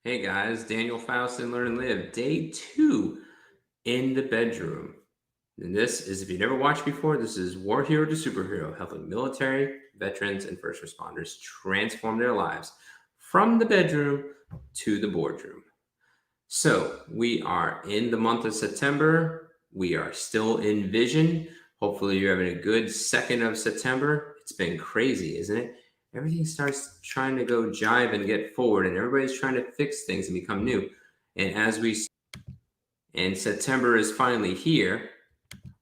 Hey guys, Daniel Faust and Learn and Live, day 2 in the bedroom. And this is, if you never watched before, this is War Hero to Superhero, helping military, veterans, and first responders transform their lives from the bedroom to the boardroom. So we are in the month of September. We are still in Vision. Hopefully, you're having a good 2nd of September. It's been crazy, isn't it? Everything starts trying to go jive and get forward, and everybody's trying to fix things and become new. And and September is finally here,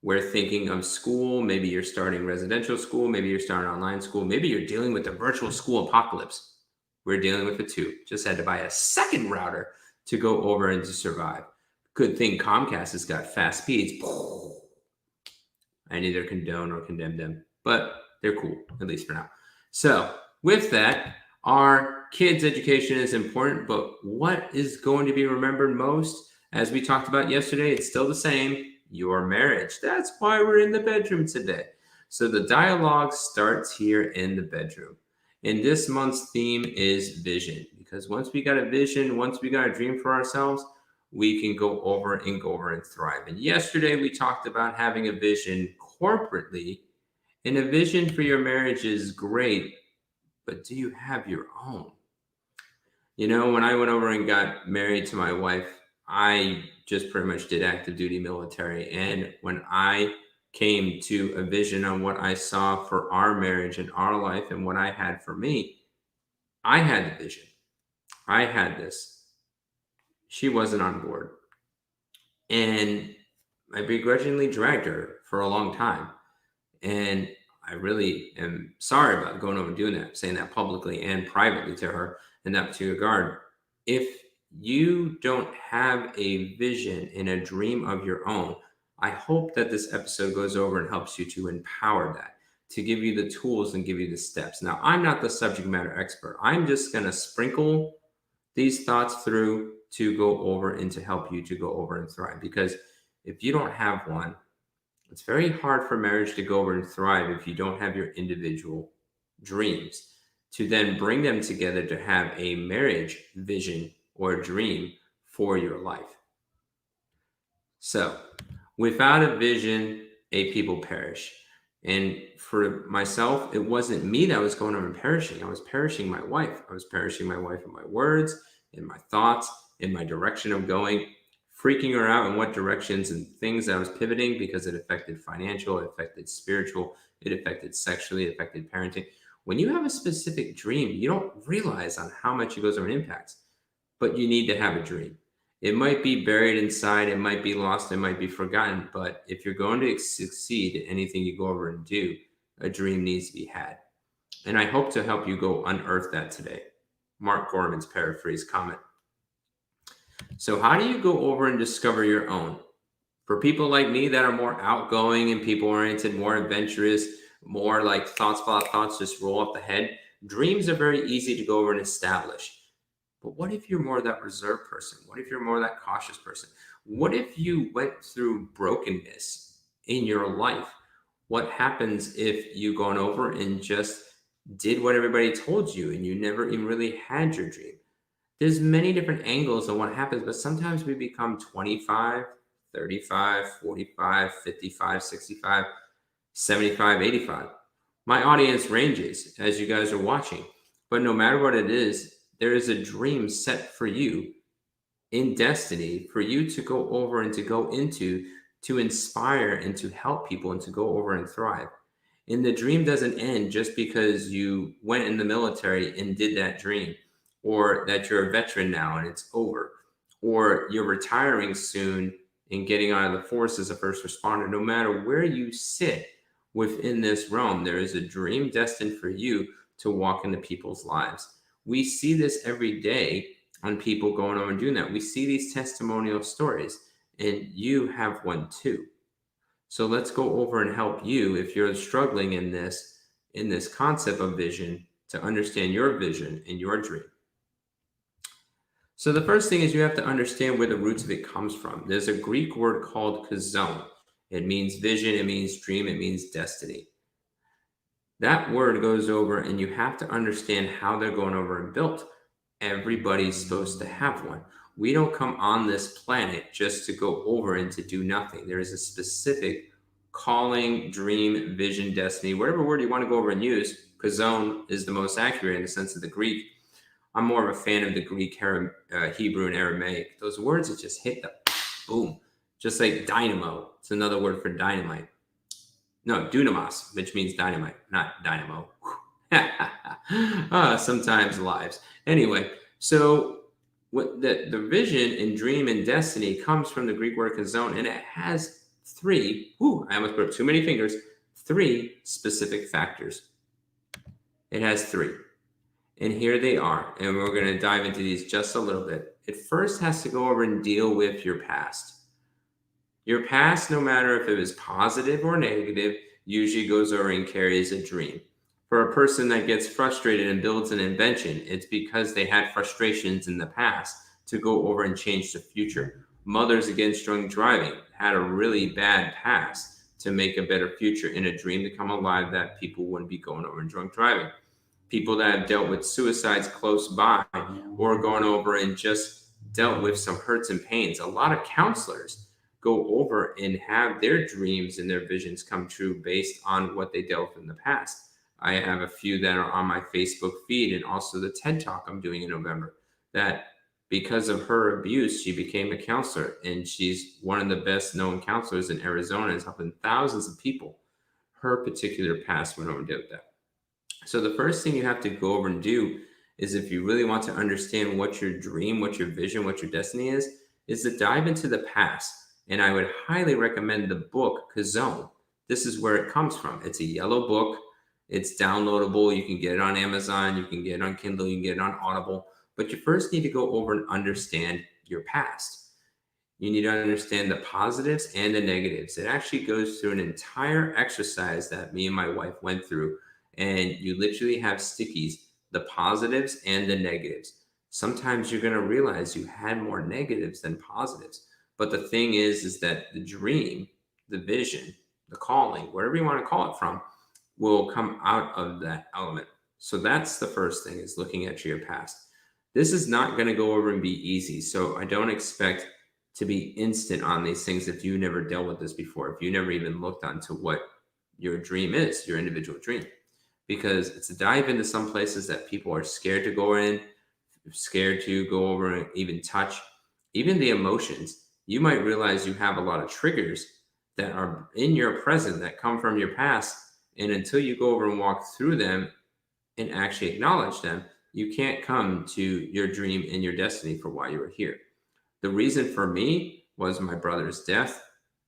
we're thinking of school. Maybe you're starting residential school. Maybe you're starting online school. Maybe you're dealing with the virtual school apocalypse. We're dealing with it too. Just had to buy a second router to go over and to survive. Good thing Comcast has got fast speeds. I neither condone or condemn them, but they're cool, at least for now. So, with that, our kids' education is important, but what is going to be remembered most? As we talked about yesterday, it's still the same, your marriage. That's why we're in the bedroom today. So, the dialogue starts here in the bedroom. And this month's theme is vision, because once we got a vision, once we got a dream for ourselves, we can go over and thrive. And yesterday we talked about having a vision corporately, and a vision for your marriage is great, but do you have your own? You know, when I went over and got married to my wife, I just pretty much did active duty military. And when I came to a vision on what I saw for our marriage and our life and what I had for me, I had the vision. I had this. She wasn't on board. And I begrudgingly dragged her for a long time. And I really am sorry about going over and doing that, saying that publicly and privately to her in that particular regard. If you don't have a vision and a dream of your own, I hope that this episode goes over and helps you to empower that, to give you the tools and give you the steps. Now, I'm not the subject matter expert. I'm just going to sprinkle these thoughts through to go over and to help you to go over and thrive. Because if you don't have one, it's very hard for marriage to go over and thrive if you don't have your individual dreams to then bring them together to have a marriage vision or dream for your life. So, without a vision, a people perish. And for myself, it wasn't me that was going over and perishing. I was perishing my wife. I was perishing my wife in my words, in my thoughts, in my direction of going, freaking her out in what directions and things I was pivoting because it affected financial, it affected spiritual, it affected sexually, it affected parenting. When you have a specific dream, you don't realize on how much it goes over and impacts, but you need to have a dream. It might be buried inside, it might be lost, it might be forgotten, but if you're going to succeed in anything you go over and do, a dream needs to be had. And I hope to help you go unearth that today. Mark Gorman's paraphrase comment. So, how do you go over and discover your own? For people like me that are more outgoing and people oriented, more adventurous, more like thoughts just roll up the head, dreams are very easy to go over and establish. But what if you're more that reserved person? What if you're more that cautious person? What if you went through brokenness in your life? What happens if you gone over and just did what everybody told you and you never even really had your dream? There's many different angles on what happens, but sometimes we become 25, 35, 45, 55, 65, 75, 85. My audience ranges as you guys are watching, but no matter what it is, there is a dream set for you in destiny for you to go over and to go into, to inspire and to help people and to go over and thrive. And the dream doesn't end just because you went in the military and did that dream, or that you're a veteran now and it's over, or you're retiring soon and getting out of the force as a first responder. No matter where you sit within this realm, there is a dream destined for you to walk into people's lives. We see this every day on people going over and doing that. We see these testimonial stories, and you have one too. So let's go over and help you if you're struggling in this concept of vision to understand your vision and your dream. So the first thing is you have to understand where the roots of it comes from. There's a Greek word called kazon. It means vision, it means dream, it means destiny. That word goes over and you have to understand how they're going over and built. Everybody's supposed to have one. We don't come on this planet just to go over and to do nothing. There is a specific calling, dream, vision, destiny, whatever word you want to go over and use. Kazon is the most accurate in the sense of the Greek. I'm more of a fan of the Greek, Hebrew, and Aramaic. Those words that just hit the boom, just like dynamo. It's another word for dynamite. No, dunamos, which means dynamite, not dynamo. Sometimes lives. Anyway, so what the vision and dream and destiny comes from the Greek word kazon, and it has three. I almost put up too many fingers. Three specific factors. It has three. And here they are. And we're going to dive into these just a little bit. It first has to go over and deal with your past. Your past, no matter if it was positive or negative, usually goes over and carries a dream. For a person that gets frustrated and builds an invention, it's because they had frustrations in the past to go over and change the future. Mothers Against Drunk Driving had a really bad past to make a better future in a dream to come alive that people wouldn't be going over and drunk driving. People that have dealt with suicides close by or gone over and just dealt with some hurts and pains. A lot of counselors go over and have their dreams and their visions come true based on what they dealt with in the past. I have a few that are on my Facebook feed and also the TED Talk I'm doing in November that because of her abuse, she became a counselor and she's one of the best known counselors in Arizona, is helping thousands of people. Her particular past went over and did that. So the first thing you have to go over and do is, if you really want to understand what your dream, what your vision, what your destiny is to dive into the past. And I would highly recommend the book Kazon. This is where it comes from. It's a yellow book. It's downloadable. You can get it on Amazon. You can get it on Kindle. You can get it on Audible. But you first need to go over and understand your past. You need to understand the positives and the negatives. It actually goes through an entire exercise that me and my wife went through. And you literally have stickies, the positives and the negatives. Sometimes you're going to realize you had more negatives than positives. But the thing is that the dream, the vision, the calling, whatever you want to call it from, will come out of that element. So that's the first thing, is looking at your past. This is not going to go over and be easy. So I don't expect to be instant on these things if you never dealt with this before, if you never even looked onto what your dream is, your individual dream. Because it's a dive into some places that people are scared to go in, scared to go over and even touch. Even the emotions, you might realize you have a lot of triggers that are in your present that come from your past. And until you go over and walk through them and actually acknowledge them, you can't come to your dream and your destiny for why you were here. The reason for me was my brother's death.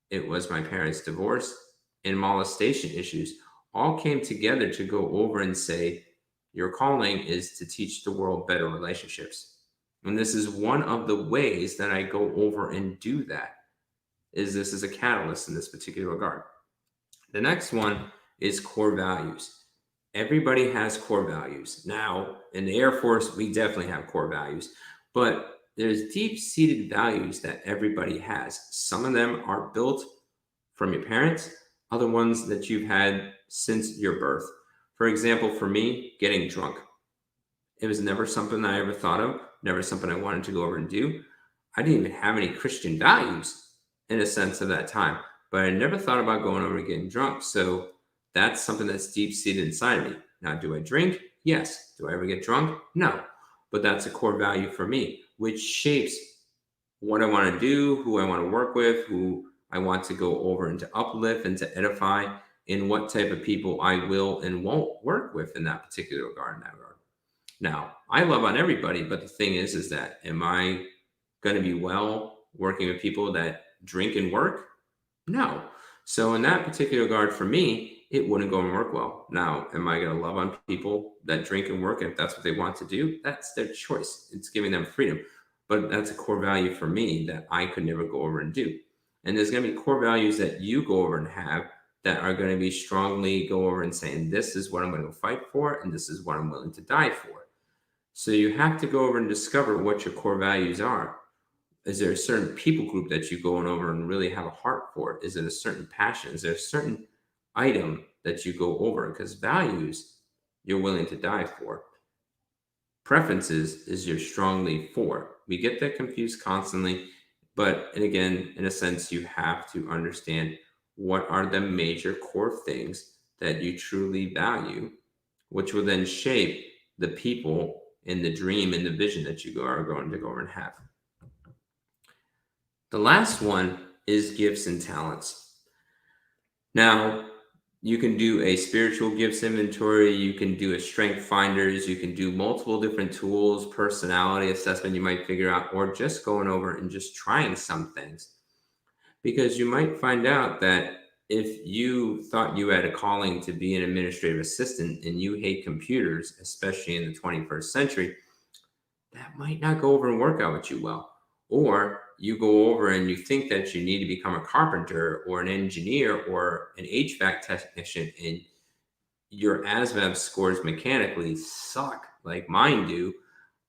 It was my parents' divorce and molestation issues. All came together to go over and say, your calling is to teach the world better relationships. And this is one of the ways that I go over and do that, is this is a catalyst in this particular regard. The next one is core values. Everybody has core values. Now, in the Air Force, we definitely have core values, but there's deep-seated values that everybody has. Some of them are built from your parents, other ones that you've had since your birth. For example, for me, getting drunk. It was never something I ever thought of, never something I wanted to go over and do. I didn't even have any Christian values in a sense of that time, but I never thought about going over and getting drunk. So that's something that's deep-seated inside of me. Now, do I drink? Yes. Do I ever get drunk? No. But that's a core value for me, which shapes what I want to do, who I want to work with, who I want to go over and to uplift and to edify, in what type of people I will and won't work with in that particular regard. Now, I love on everybody, but the thing is that am I going to be well working with people that drink and work? No. So in that particular regard, for me, it wouldn't go and work well. Now, am I going to love on people that drink and work? And if that's what they want to do, that's their choice. It's giving them freedom. But that's a core value for me that I could never go over and do. And there's going to be core values that you go over and have that are going to be strongly go over and saying, this is what I'm going to fight for, and this is what I'm willing to die for. So you have to go over and discover what your core values are. Is there a certain people group that you go over and really have a heart for? Is it a certain passion? Is there a certain item that you go over? Because values you're willing to die for. Preferences is your strong lead for. We get that confused constantly, but and again, in a sense, you have to understand what are the major core things that you truly value, which will then shape the people and the dream and the vision that are going to go over and have. The last one is gifts and talents. Now, you can do a spiritual gifts inventory, you can do a strength finders, you can do multiple different tools, personality assessment you might figure out, or just going over and just trying some things. Because you might find out that if you thought you had a calling to be an administrative assistant and you hate computers, especially in the 21st century, that might not go over and work out with you well. Or you go over and you think that you need to become a carpenter or an engineer or an HVAC technician, and your ASVAB scores mechanically suck like mine do.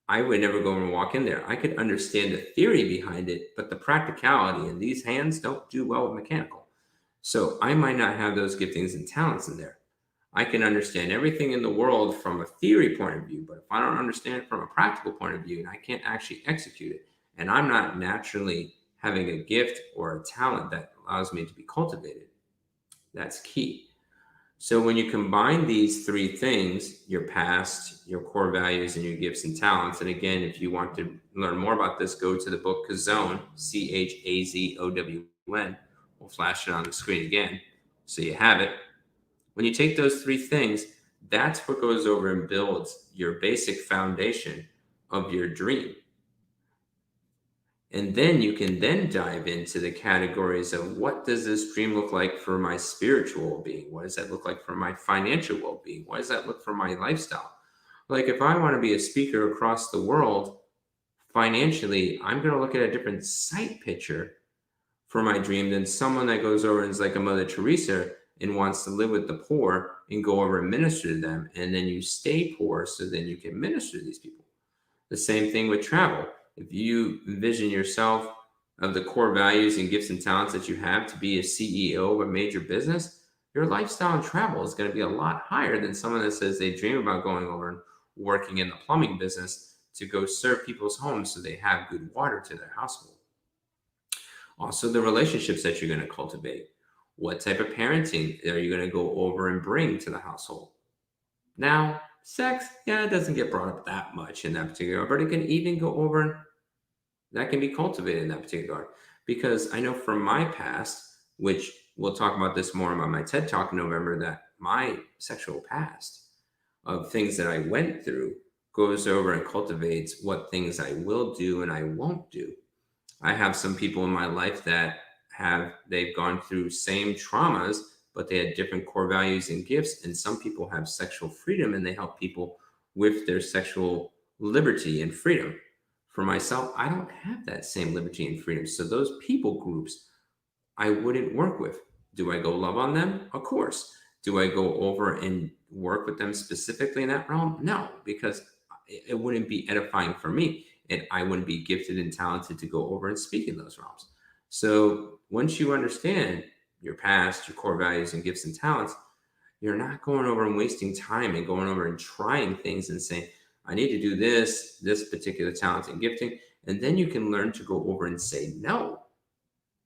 I would never go and walk in there. I could understand the theory behind it, but the practicality and these hands don't do well with mechanical. So I might not have those giftings and talents in there. I can understand everything in the world from a theory point of view, but if I don't understand it from a practical point of view and I can't actually execute it, and I'm not naturally having a gift or a talent that allows me to be cultivated, that's key. So when you combine these three things, your past, your core values, and your gifts and talents, and again, if you want to learn more about this, go to the book Chazon, Chazon. We'll flash it on the screen again so you have it. When you take those three things, that's what goes over and builds your basic foundation of your dream. And then you can then dive into the categories of what does this dream look like for my spiritual well-being? What does that look like for my financial well-being? What does that look for my lifestyle? Like if I want to be a speaker across the world, financially, I'm going to look at a different sight picture for my dream than someone that goes over and is like a Mother Teresa and wants to live with the poor and go over and minister to them. And then you stay poor so then you can minister to these people. The same thing with travel. If you envision yourself of the core values and gifts and talents that you have to be a CEO of a major business, your lifestyle and travel is going to be a lot higher than someone that says they dream about going over and working in the plumbing business to go serve people's homes so they have good water to their household. Also, the relationships that you're going to cultivate. What type of parenting are you going to go over and bring to the household? Now, sex, yeah, it doesn't get brought up that much in that particular, but it can even go over and that can be cultivated in that particular regard. Because I know from my past, which we'll talk about this more about my TED Talk in November, that my sexual past of things that I went through goes over and cultivates what things I will do and I won't do. I have some people in my life that they've gone through same traumas, but they had different core values and gifts. And some people have sexual freedom and they help people with their sexual liberty and freedom. For myself, I don't have that same liberty and freedom. So those people groups I wouldn't work with. Do I go love on them? Of course. Do I go over and work with them specifically in that realm? No, because it wouldn't be edifying for me. And I wouldn't be gifted and talented to go over and speak in those realms. So once you understand your past, your core values and gifts and talents, you're not going over and wasting time and going over and trying things and saying, I need to do this particular talent and gifting. And then you can learn to go over and say no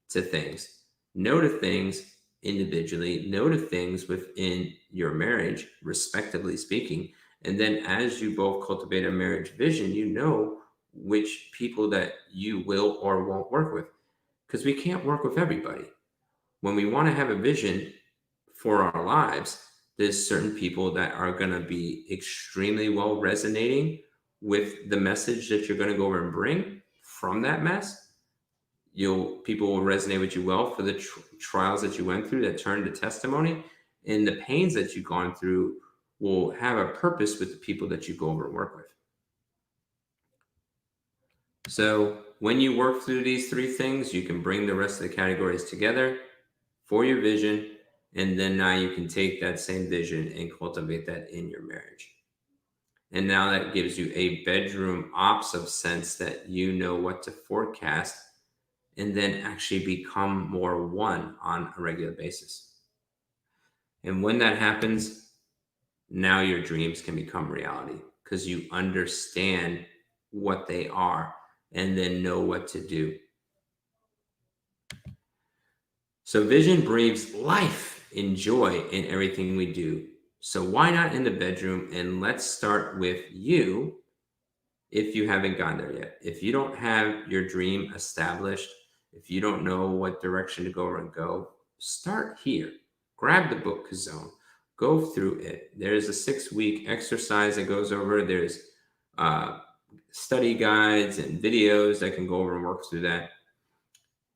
to things, no to things individually, no to things within your marriage, respectively speaking. And then as you both cultivate a marriage vision, you know which people that you will or won't work with. Because we can't work with everybody. When we want to have a vision for our lives, there's certain people that are going to be extremely well resonating with the message that you're going to go over and bring from that mess. People will resonate with you well for the trials that you went through that turned to testimony, and the pains that you've gone through will have a purpose with the people that you go over and work with. So when you work through these three things, you can bring the rest of the categories together for your vision. And then now you can take that same vision and cultivate that in your marriage. And now that gives you a bedroom ops of sense that you know what to forecast and then actually become more one on a regular basis. And when that happens, now your dreams can become reality. because you understand what they are and then know what to do. So vision breathes life and joy in everything we do. So why not in the bedroom? And let's start with you if you haven't gone there yet. If you don't have your dream established, if you don't know what direction to go and go, start here. Grab the book Zone. Go through it. There's a 6-week exercise that goes over. There's uh, study guides and videos that can go over and work through that.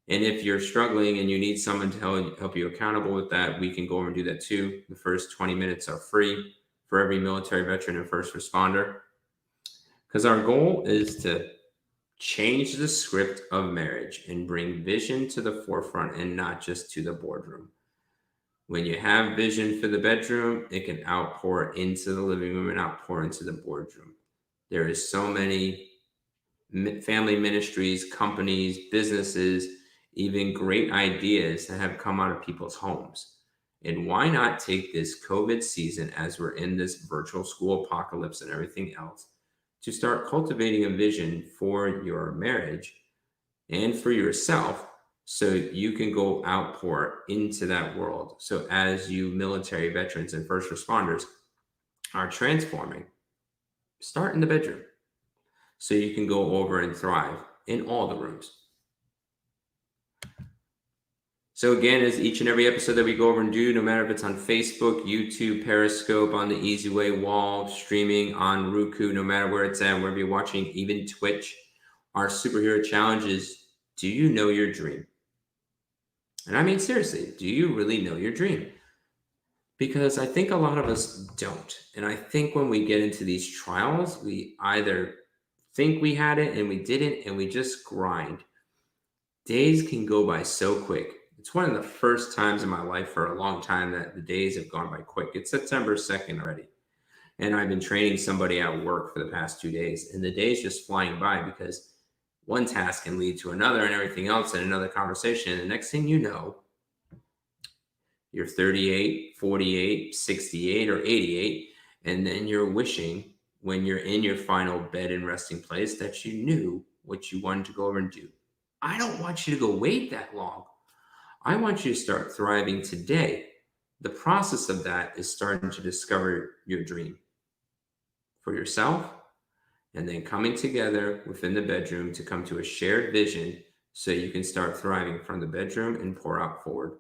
And if you're struggling and you need someone to help you accountable with that, we can go over and do that too. The first 20 minutes are free for every military veteran and first responder. Because our goal is to change the script of marriage and bring vision to the forefront and not just to the boardroom. When you have vision for the bedroom, it can outpour into the living room and outpour into the boardroom. There is so many family ministries, companies, businesses, even great ideas that have come out of people's homes. And why not take this COVID season, as we're in this virtual school apocalypse and everything else, to start cultivating a vision for your marriage and for yourself so you can go outpour into that world. So as you military veterans and first responders are transforming, start in the bedroom so you can go over and thrive in all the rooms. So again, as each and every episode that we go over and do, no matter if it's on Facebook, YouTube, Periscope, on the Easy Way wall, streaming on Roku, no matter where it's at, wherever you're watching, even Twitch, our superhero challenge is, do you know your dream? And I mean, seriously, do you really know your dream? Because I think a lot of us don't. And I think when we get into these trials, we either think we had it and we didn't, and we just grind. Days can go by so quick. It's one of the first times in my life for a long time that the days have gone by quick. It's September 2nd already. And I've been training somebody at work for the past 2 days, and the day's just flying by because one task can lead to another and everything else and another conversation. And the next thing you know, you're 38, 48, 68, or 88. And then you're wishing when you're in your final bed and resting place that you knew what you wanted to go over and do. I don't want you to go wait that long. I want you to start thriving today. The process of that is starting to discover your dream for yourself and then coming together within the bedroom to come to a shared vision so you can start thriving from the bedroom and pour out forward.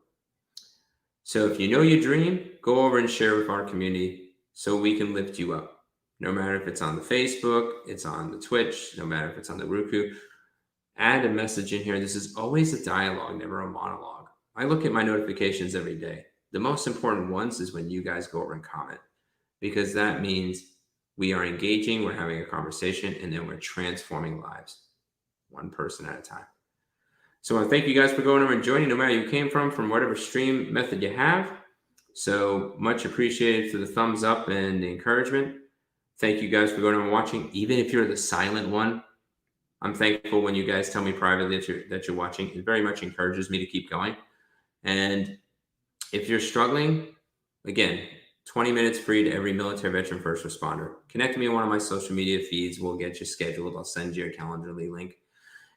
So if you know your dream, go over and share with our community so we can lift you up. No matter if it's on the Facebook, it's on the Twitch, no matter if it's on the Roku, add a message in here. This is always a dialogue, never a monologue. I look at my notifications every day. The most important ones is when you guys go over and comment, because that means we are engaging, we're having a conversation, and then we're transforming lives, one person at a time. So I want to thank you guys for going over and joining, no matter where you came from whatever stream method you have. So much appreciated for the thumbs up and the encouragement. Thank you guys for going over and watching. Even if you're the silent one, I'm thankful when you guys tell me privately that you're watching. It very much encourages me to keep going. And if you're struggling, again, 20 minutes free to every military veteran first responder. Connect me on one of my social media feeds. We'll get you scheduled. I'll send you a Calendly link.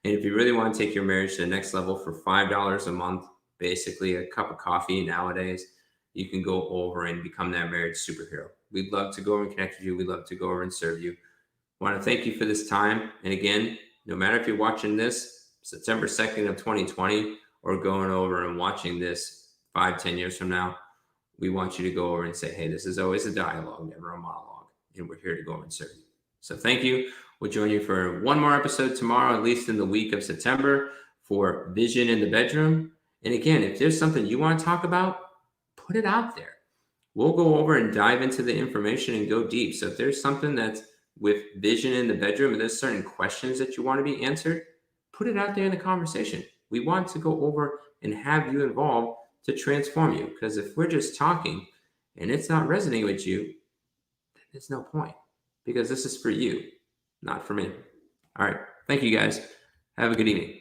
And if you really want to take your marriage to the next level for $5 a month, basically a cup of coffee nowadays, you can go over and become that marriage superhero. We'd love to go over and connect with you. We'd love to go over and serve you. I want to thank you for this time. And again, no matter if you're watching this September 2nd of 2020 or going over and watching this 5-10 years from now, we want you to go over and say, hey, this is always a dialogue, never a monologue. And we're here to go over and serve you. So thank you. We'll join you for one more episode tomorrow, at least in the week of September, for Vision in the Bedroom. And again, if there's something you want to talk about, put it out there. We'll go over and dive into the information and go deep. So if there's something that's with vision in the bedroom and there's certain questions that you want to be answered, put it out there in the conversation. We want to go over and have you involved to transform you. Because if we're just talking and it's not resonating with you, then there's no point. Because this is for you, not for me. All right. Thank you guys. Have a good evening.